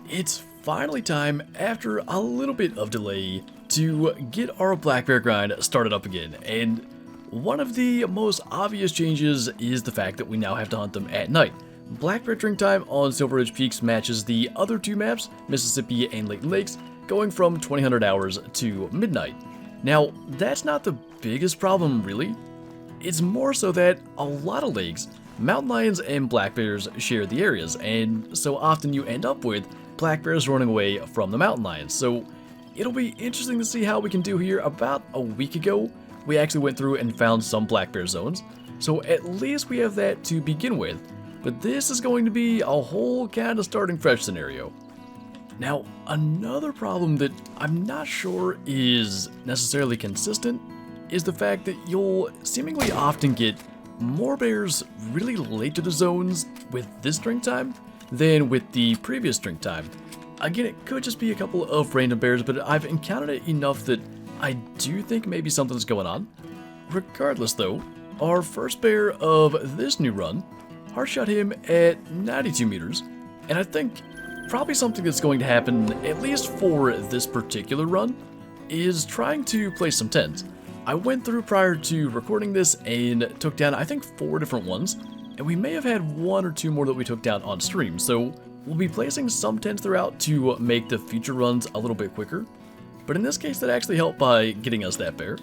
It's finally time, after a little bit of delay, to get our black bear grind started up again, and one of the most obvious changes is the fact that we now have to hunt them at night. Black bear drink time on Silver Ridge Peaks matches the other two maps, Mississippi and Layton Lakes, going from 2000 hours to midnight. Now, that's not the biggest problem really. It's more so that a lot of lakes, mountain lions and black bears share the areas, and so often you end up with black bears running away from the mountain lions. So it'll be interesting to see how we can do here. About a week ago, we actually went through and found some black bear zones, so at least we have that to begin with. But this is going to be a whole kind of starting fresh scenario. Now, another problem that I'm not sure is necessarily consistent is the fact that you'll seemingly often get more bears really late to the zones with this drink time than with the previous drink time. Again, it could just be a couple of random bears, but I've encountered it enough that I do think maybe something's going on. Regardless though, our first bear of this new run, hard shot him at 92 meters, and I think probably something that's going to happen, at least for this particular run, is trying to place some tents. I went through prior to recording this and took down I think 4 different ones, and we may have had 1 or 2 more that we took down on stream, so we'll be placing some tents throughout to make the future runs a little bit quicker. But in this case, that actually helped by getting us that bear.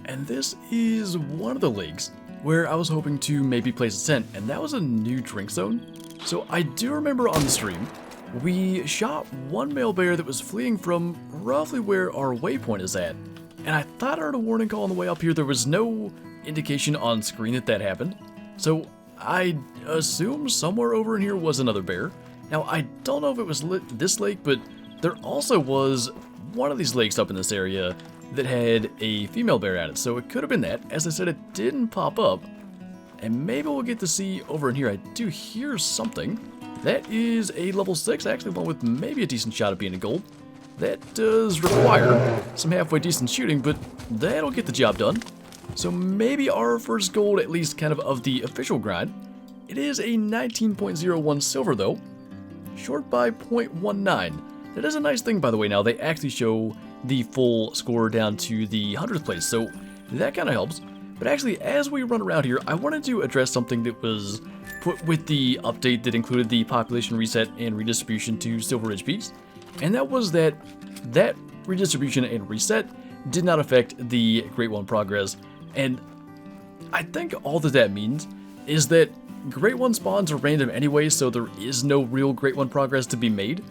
And this is one of the lakes where I was hoping to maybe place a tent, and that was a new drink zone. So I do remember on the stream, we shot one male bear that was fleeing from roughly where our waypoint is at. And I thought I heard a warning call on the way up here. There was no indication on screen that that happened. So I assume somewhere over in here was another bear. Now, I don't know if it was this lake, but there also was one of these lakes up in this area that had a female bear at it. So it could have been that. As I said, it didn't pop up. And maybe we'll get to see over in here. I do hear something. That is a level 6, actually one with maybe a decent shot at being a gold. That does require some halfway decent shooting, but that'll get the job done. So maybe our first gold, at least kind of the official grind. It is a 19.01 silver though, short by 0.19. That is a nice thing, by the way. Now they actually show the full score down to the 100th place, so that kind of helps. But actually, as we run around here, I wanted to address something that was put with the update that included the population reset and redistribution to Silver Ridge Peaks. And that was that redistribution and reset did not affect the Great One progress. And I think all that means is that Great One spawns are random anyway, so there is no real Great One progress to be made.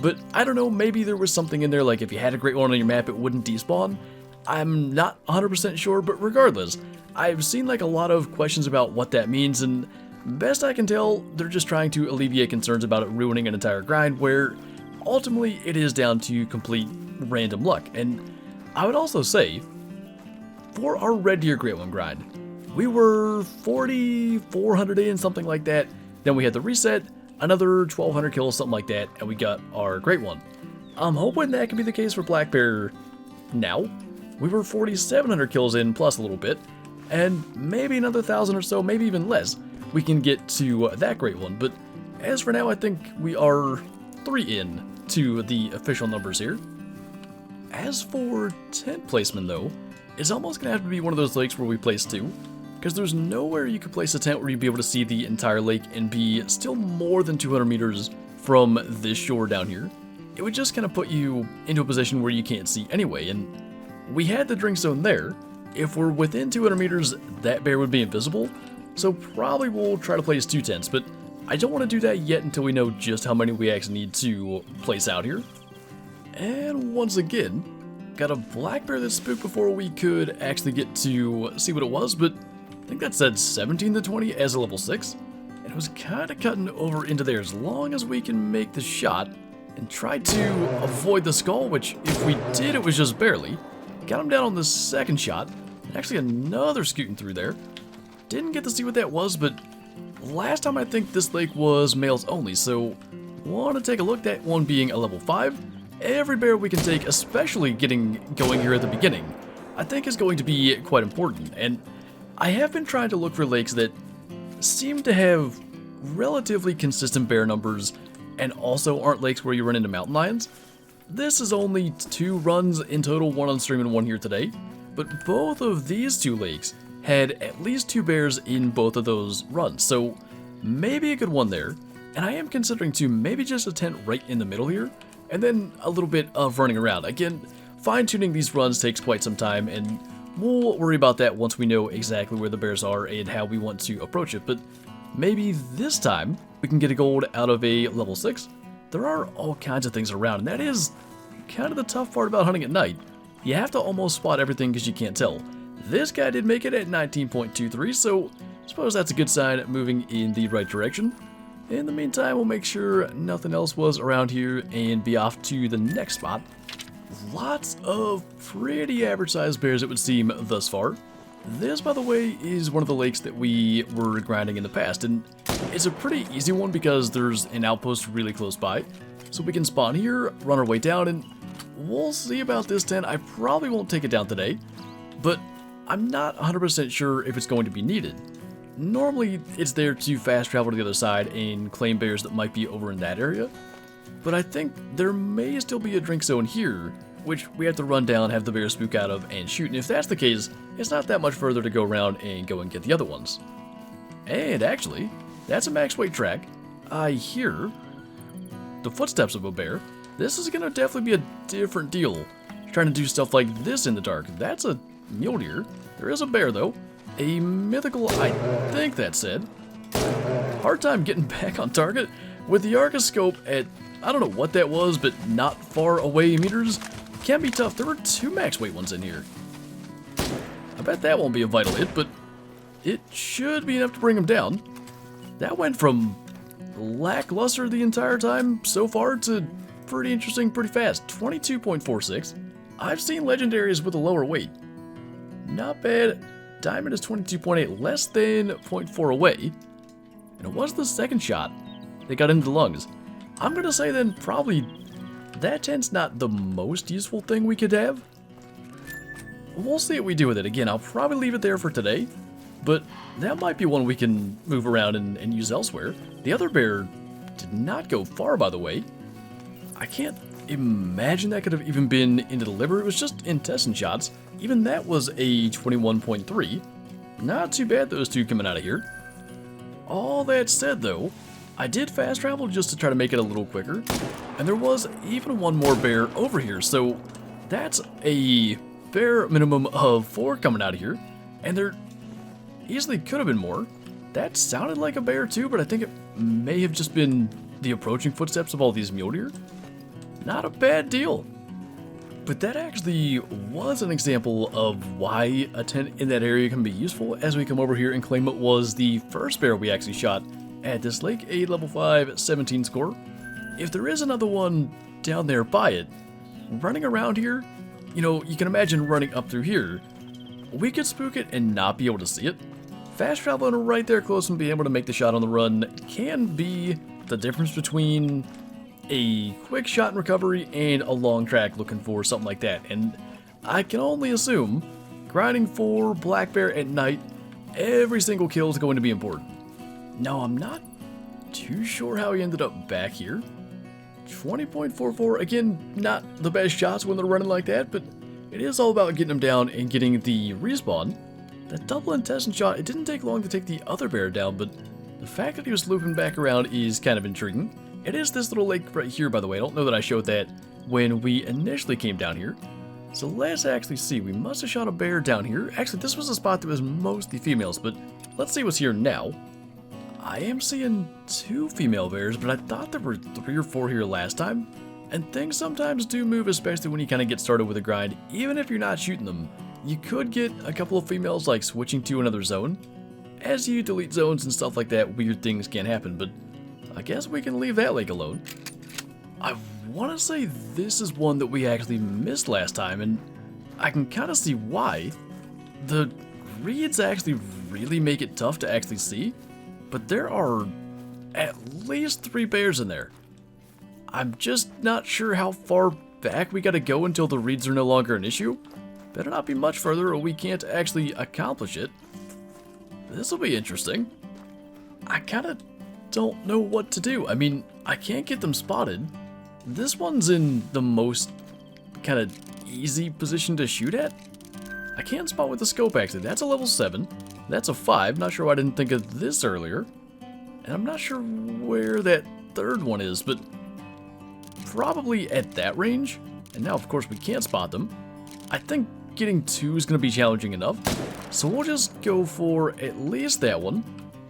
But I don't know, maybe there was something in there, like if you had a Great One on your map, it wouldn't despawn. I'm not 100% sure, but regardless, I've seen like a lot of questions about what that means, and best I can tell, they're just trying to alleviate concerns about it ruining an entire grind, where ultimately it is down to complete random luck. And I would also say, for our Red Deer Great One grind, we were 4,400 in, something like that. Then we had the reset, another 1,200 kills, something like that, and we got our Great One. I'm hoping that could be the case for Black Bear now. We were 4,700 kills in, plus a little bit, and maybe another 1,000 or so, maybe even less, we can get to that Great One. But as for now, I think we are 3 in to the official numbers here. As for tent placement though, it's almost gonna have to be one of those lakes where we place 2, because there's nowhere you could place a tent where you'd be able to see the entire lake and be still more than 200 meters from this shore down here. It would just kind of put you into a position where you can't see anyway, and we had the drink zone there. If we're within 200 meters, that bear would be invisible, so probably we'll try to place 2 tents, but I don't want to do that yet until we know just how many we actually need to place out here. And once again, got a black bear that spooked before we could actually get to see what it was, but I think that said 17 to 20 as a level 6, and it was kind of cutting over into there. As long as we can make the shot and try to avoid the skull, which if we did, it was just barely. Got him down on the second shot, and actually another scooting through there. Didn't get to see what that was, but last time I think this lake was males only, so want to take a look at one being a level 5. Every bear we can take, especially getting going here at the beginning, I think is going to be quite important. And I have been trying to look for lakes that seem to have relatively consistent bear numbers and also aren't lakes where you run into mountain lions. This is only 2 runs in total, 1 on stream and 1 here today, but both of these 2 lakes had at least 2 bears in both of those runs, so maybe a good one there. And I am considering to maybe just a tent right in the middle here, and then a little bit of running around. Again, fine-tuning these runs takes quite some time, and we'll worry about that once we know exactly where the bears are and how we want to approach it. But maybe this time we can get a gold out of a level 6. There are all kinds of things around, and that is kind of the tough part about hunting at night. You have to almost spot everything because you can't tell. This guy did make it at 19.23, so I suppose that's a good sign, moving in the right direction. In the meantime, we'll make sure nothing else was around here and be off to the next spot. Lots of pretty average sized bears, it would seem, thus far. This, by the way, is one of the lakes that we were grinding in the past, and it's a pretty easy one because there's an outpost really close by. So we can spawn here, run our way down, and we'll see about this tent. I probably won't take it down today, but I'm not 100% sure if it's going to be needed. Normally, it's there to fast travel to the other side and claim bears that might be over in that area, but I think there may still be a drink zone here, which we have to run down, have the bears spook out of, and shoot, and if that's the case, it's not that much further to go around and go and get the other ones. And actually, that's a max weight track. I hear the footsteps of a bear. This is gonna definitely be a different deal, trying to do stuff like this in the dark. That's a mule deer. There is a bear though. A mythical, I think that said. Hard time getting back on target with the Arcoscope at, I don't know what that was, but not far away meters. Can be tough. There were 2 max weight ones in here. I bet that won't be a vital hit, but it should be enough to bring him down. That went from lackluster the entire time so far to pretty interesting pretty fast. 22.46. I've seen legendaries with a lower weight. Not bad. Diamond is 22.8, less than 0.4 away. And it was the second shot that got into the lungs. I'm going to say then probably that tent's not the most useful thing we could have. We'll see what we do with it. Again, I'll probably leave it there for today, but that might be one we can move around and use elsewhere. The other bear did not go far, by the way. I can't imagine that could have even been into the liver. It was just intestine shots. Even that was a 21.3. Not too bad, those 2 coming out of here. All that said, though, I did fast travel just to try to make it a little quicker. And there was even one more bear over here, so that's a bare minimum of 4 coming out of here. And there easily could have been more. That sounded like a bear too, but I think it may have just been the approaching footsteps of all these mule deer. Not a bad deal. But that actually was an example of why a tent in that area can be useful as we come over here and claim it was the first bear we actually shot at this lake, a level 5 17 score. If there is another one down there by it, running around here, you know, you can imagine running up through here. We could spook it and not be able to see it. Fast traveling right there close and being able to make the shot on the run can be the difference between a quick shot and recovery and a long track looking for something like that. And I can only assume grinding for black bear at night, every single kill is going to be important. Now, I'm not too sure how he ended up back here. 20.44, again, not the best shots when they're running like that, but it is all about getting them down and getting the respawn. That double intestine shot, it didn't take long to take the other bear down, but the fact that he was looping back around is kind of intriguing. It is this little lake right here, by the way. I don't know that I showed that when we initially came down here. So let's actually see. We must have shot a bear down here. Actually, this was a spot that was mostly females, but let's see what's here now. I am seeing 2 female bears, but I thought there were 3 or 4 here last time. And things sometimes do move, especially when you kind of get started with a grind. Even if you're not shooting them, you could get a couple of females like switching to another zone. As you delete zones and stuff like that, weird things can happen, but I guess we can leave that lake alone. I want to say this is one that we actually missed last time, and I can kind of see why. The reeds actually really make it tough to actually see, but there are at least 3 bears in there. I'm just not sure how far back we gotta go until the reeds are no longer an issue. Better not be much further or we can't actually accomplish it. This will be interesting. I kinda don't know what to do. I mean, I can't get them spotted. This one's in the most kind of easy position to shoot at. I can't spot with the scope actually. That's a level 7. That's a 5. Not sure why I didn't think of this earlier. And I'm not sure where that third one is, but probably at that range. And now, of course, we can't spot them. I think getting 2 is going to be challenging enough. So we'll just go for at least that one.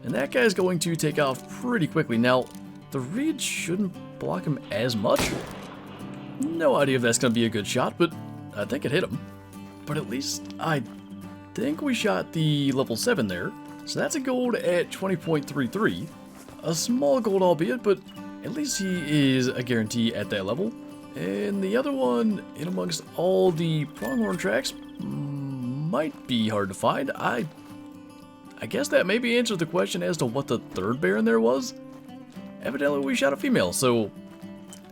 And that guy's going to take off pretty quickly. Now, the reed shouldn't block him as much. No idea if that's going to be a good shot, but I think it hit him. But at least I think we shot the level 7 there. So that's a gold at 20.33. A small gold albeit, but at least he is a guarantee at that level. And the other one, in amongst all the pronghorn tracks, might be hard to find. I guess that maybe answers the question as to what the third bear in there was. Evidently we shot a female, so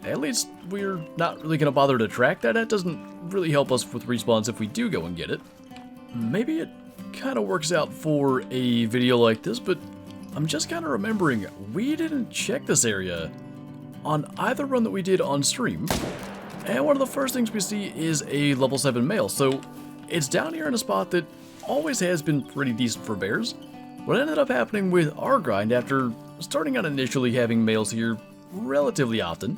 at least we're not really going to bother to track that. That doesn't really help us with respawns if we do go and get it. Maybe it kind of works out for a video like this, but I'm just kind of remembering we didn't check this area on either run that we did on stream. And one of the first things we see is a level 7 male, so it's down here in a spot that always has been pretty decent for bears. What ended up happening with our grind after starting out initially having males here relatively often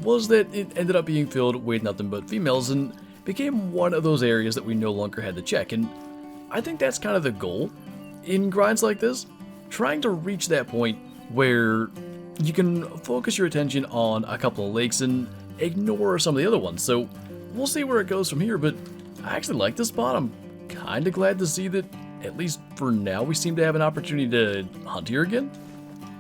was that it ended up being filled with nothing but females and became one of those areas that we no longer had to check. And I think that's kind of the goal in grinds like this, trying to reach that point where you can focus your attention on a couple of lakes and ignore some of the other ones. So we'll see where it goes from here, but I actually like this spot. I'm kind of glad to see that, at least for now, we seem to have an opportunity to hunt here again.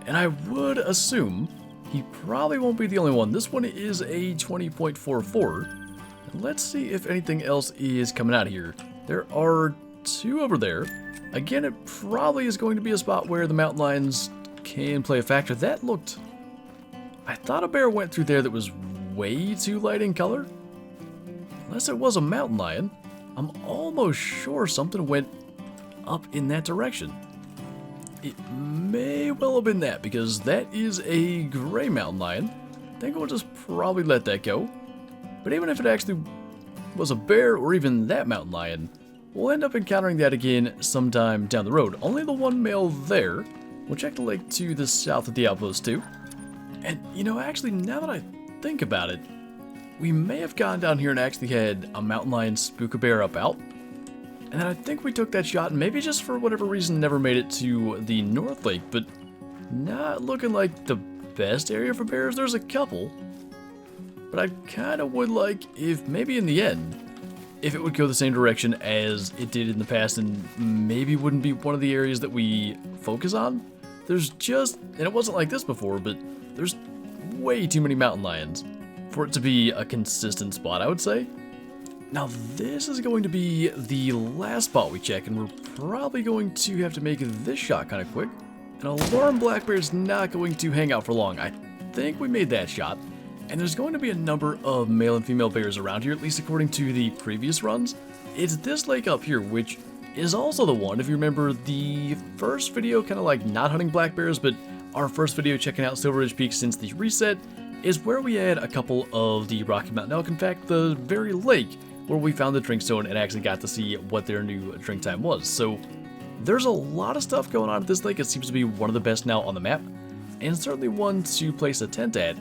And I would assume he probably won't be the only one. This one is a 20.44. Let's see if anything else is coming out here. There are 2 over there. Again, it probably is going to be a spot where the mountain lions can play a factor. That looked... I thought a bear went through there that was way too light in color. Unless it was a mountain lion. I'm almost sure something went up in that direction. It may well have been that, because that is a gray mountain lion. I think we'll just probably let that go. But even if it actually was a bear or even that mountain lion, we'll end up encountering that again sometime down the road. Only the one male there. We'll check the lake to the south of the outpost too. And you know, actually, now that I think about it, we may have gone down here and actually had a mountain lion spook a bear up out. And then I think we took that shot and maybe just for whatever reason never made it to the North Lake, but not looking like the best area for bears. There's a couple, but I kind of would like if maybe in the end, if it would go the same direction as it did in the past and maybe wouldn't be one of the areas that we focus on. There's just, and it wasn't like this before, but there's way too many mountain lions for it to be a consistent spot, I would say. Now this is going to be the last spot we check, and we're probably going to have to make this shot kind of quick. An alarm black bear is not going to hang out for long. I think we made that shot, and there's going to be a number of male and female bears around here, at least according to the previous runs. It's this lake up here, which is also the one, if you remember the first video, kind of like not hunting black bears, but our first video checking out Silver Ridge Peak since the reset, is where we had a couple of the Rocky Mountain elk. In fact, the very lake where we found the drink stone and actually got to see what their new drink time was. So there's a lot of stuff going on at this lake. It seems to be one of the best now on the map, and certainly one to place a tent at.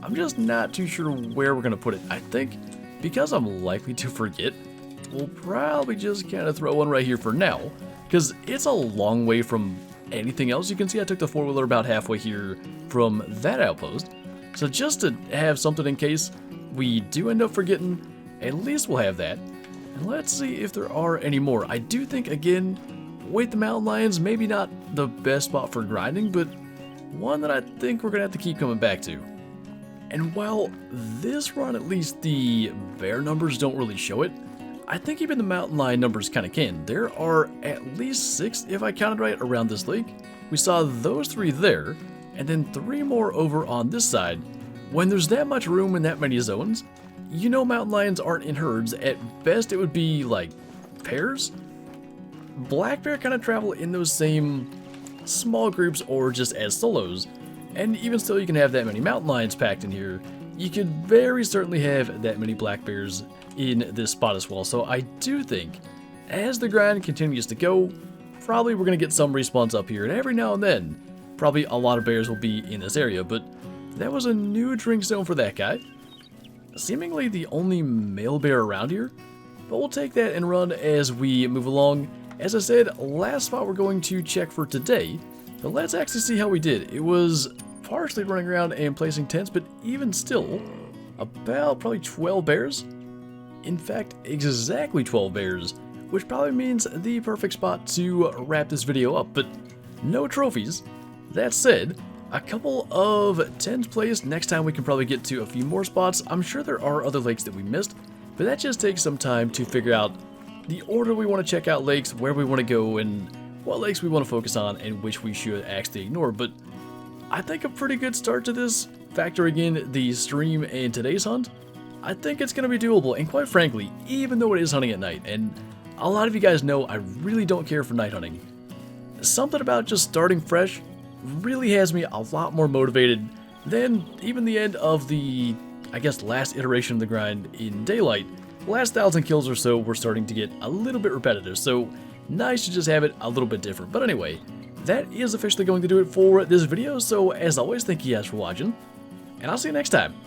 I'm just not too sure where we're going to put it. I think because I'm likely to forget, we'll probably just kind of throw one right here for now, because it's a long way from anything else. You can see I took the four-wheeler about halfway here from that outpost. So just to have something in case we do end up forgetting, at least we'll have that. And let's see if there are any more. I do think, again, with the mountain lions, maybe not the best spot for grinding, but one that I think we're going to have to keep coming back to. And while this run, at least the bear numbers don't really show it, I think even the mountain lion numbers kind of can. There are at least 6, if I counted right, around this lake. We saw those 3 there, and then 3 more over on this side. When there's that much room and that many zones, you know mountain lions aren't in herds. At best, it would be like pairs. Black bear kind of travel in those same small groups or just as solos. And even still, you can have that many mountain lions packed in here. You could very certainly have that many black bears in this spot as well. So I do think, as the grind continues to go, probably we're going to get some respawns up here. And every now and then, probably a lot of bears will be in this area. But that was a new drink zone for that guy. Seemingly the only male bear around here. But we'll take that and run as we move along. As I said, last spot we're going to check for today. But let's actually see how we did. It was partially running around and placing tents, but even still, about probably 12 bears. In fact, exactly 12 bears, which probably means the perfect spot to wrap this video up, but no trophies. That said, a couple of tents placed. Next time we can probably get to a few more spots. I'm sure there are other lakes that we missed, but that just takes some time to figure out the order we want to check out lakes, where we want to go, and what lakes we want to focus on and which we should actually ignore. But I think a pretty good start to this, factoring in the stream and today's hunt. I think it's going to be doable, and quite frankly, even though it is hunting at night, and a lot of you guys know I really don't care for night hunting, something about just starting fresh really has me a lot more motivated than even the end of the, I guess, last iteration of the grind in daylight. Last 1,000 kills or so, we're starting to get a little bit repetitive, so nice to just have it a little bit different. But anyway, that is officially going to do it for this video, so as always, thank you guys for watching, and I'll see you next time.